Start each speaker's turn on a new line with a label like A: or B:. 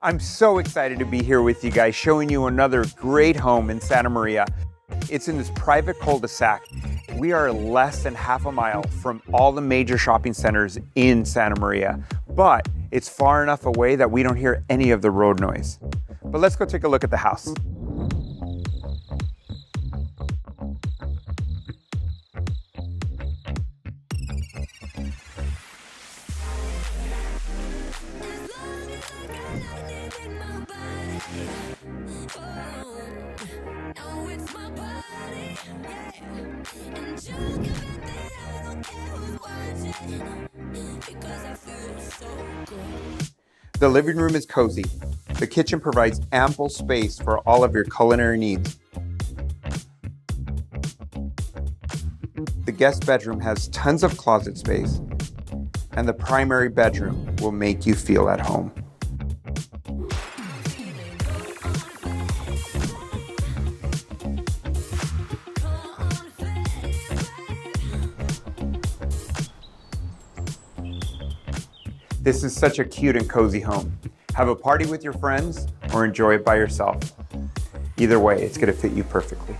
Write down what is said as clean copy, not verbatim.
A: I'm so excited to be here with you guys, showing you another great home in Santa Maria. It's in this private cul-de-sac. We are less than half a mile from all the major shopping centers in Santa Maria, but it's far enough away that we don't hear any of the road noise. But let's go take a look at the house. The living room is cozy. The kitchen provides ample space for all of your culinary needs. The guest bedroom has tons of closet space, and the primary bedroom will make you feel at home. This is such a cute and cozy home. Have a party with your friends or enjoy it by yourself. Either way, it's going to fit you perfectly.